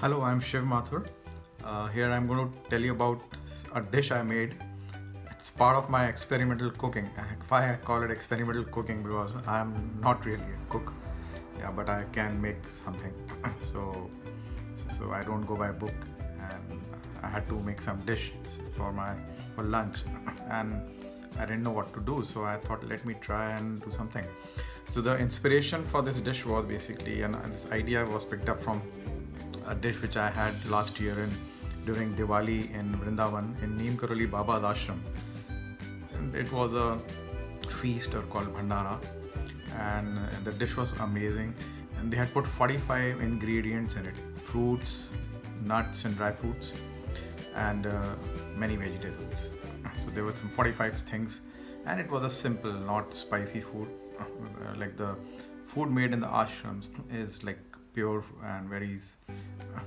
Hello, I'm Shiv Mathur. Here I'm going to tell you about a dish I made. It's part of my experimental cooking. Why I call it experimental cooking, because I'm not really a cook. Yeah, but I can make something. So I don't go by book, and I had to make some dish for lunch, and I didn't know what to do. So I thought, let me try and do something. So the inspiration for this dish was basically, and this idea was picked up from a dish which I had last year during Diwali in Vrindavan in Neemkaroli Babas Ashram. And it was a feast called Bhandara, and the dish was amazing. And they had put 45 ingredients in it: fruits, nuts and dry fruits, and many vegetables. So there were some 45 things, and it was a simple, not spicy food. Like the food made in the ashrams is like pure and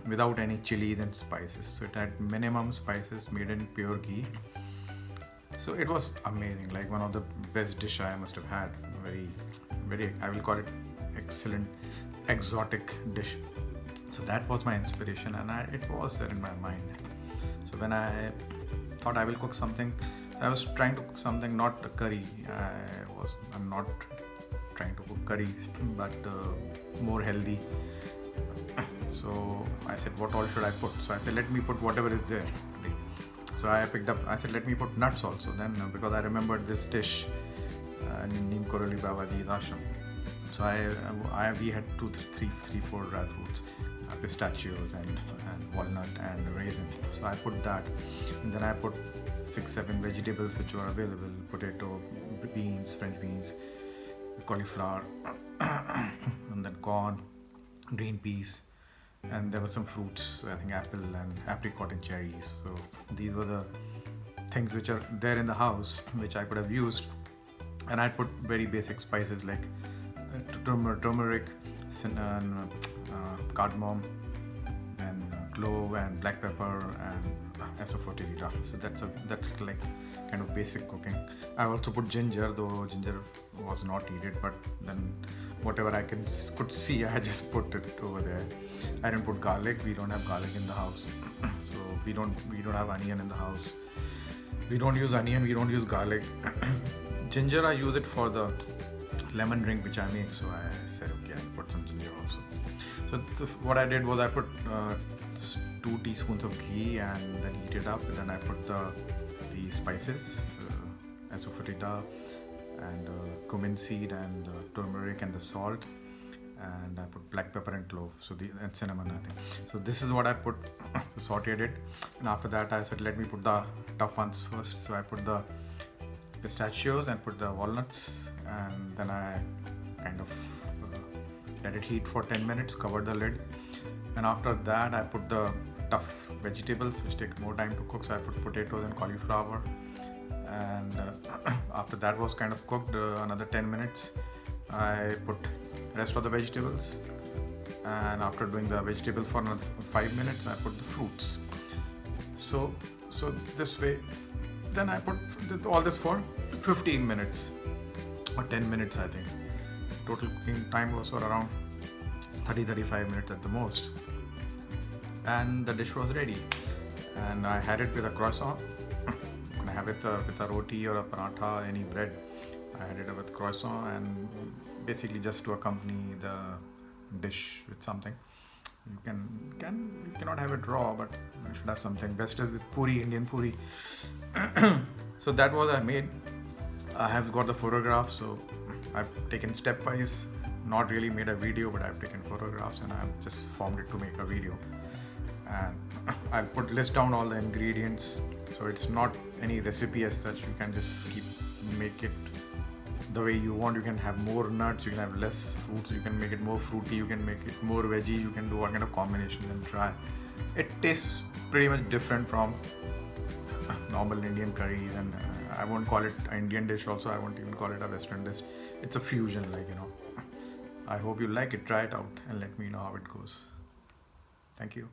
without any chilies and spices. So it had minimum spices, made in pure ghee. So it was amazing, like one of the best dish I must have had. Very, I will call it excellent, exotic dish. So that was my inspiration, and it was there in my mind. So when I thought I will cook something, I was trying to cook something, not a curry. I'm not trying to cook curries, but more healthy. So I said, what all should I put? So I said, let me put whatever is there. So I said, let me put nuts also. Then because I remembered this dish in Neemkaroli Babas Ashram. So we had 4 dry fruits, pistachios and walnut and raisins. So I put that, and then I put 6-7 vegetables which were available: potato, beans, French beans, cauliflower, and then corn, green peas, and there were some fruits, I think apple and apricot and cherries. So these were the things which are there in the house, which I could have used. And I put very basic spices like turmeric, cardamom, then clove and black pepper and asafoetida. So that's like kind of basic cooking. I also put ginger, though ginger was not needed, but then whatever I could see, I just put it over there. I didn't put garlic. We don't have garlic in the house. So we don't have onion in the house. We don't use onion, we don't use garlic. Ginger, I use it for the lemon drink which I make. So I said, okay, I'll put some ginger also. So what I did was I put 2 teaspoons of ghee and then heat it up. And then I put the spices, asafoetida and cumin seed and turmeric and the salt, and I put black pepper and clove, and cinnamon, I think. So this is what I put. So sauteed it, and after that I said, let me put the tough ones first. So I put the pistachios and put the walnuts, and then I kind of let it heat for 10 minutes, covered the lid, and after that I put the tough vegetables which take more time to cook. So I put potatoes and cauliflower, and after that was kind of cooked another 10 minutes, I put rest of the vegetables, and after doing the vegetables for another 5 minutes, I put the fruits. So this way, then I put all this for 15 minutes or 10 minutes, I think. Total cooking time was for around 30-35 minutes at the most, and the dish was ready. And I had it with a croissant. I have it with a roti or a paratha, any bread. I had it with croissant, and basically just to accompany the dish with something. You cannot have it raw, but you should have something. Best is with puri, Indian puri. So that was I made. I have got the photographs, so I've taken stepwise. Not really made a video, but I've taken photographs and I've just formed it to make a video. And I'll list down all the ingredients. So it's not any recipe as such. You can just make it the way you want. You can have more nuts, you can have less fruits, you can make it more fruity, you can make it more veggie, you can do all kind of combinations and try. It tastes pretty much different from normal Indian curries, and I won't call it an Indian dish also. I won't even call it a Western dish. It's a fusion, I hope you like it. Try it out and let me know how it goes. Thank you.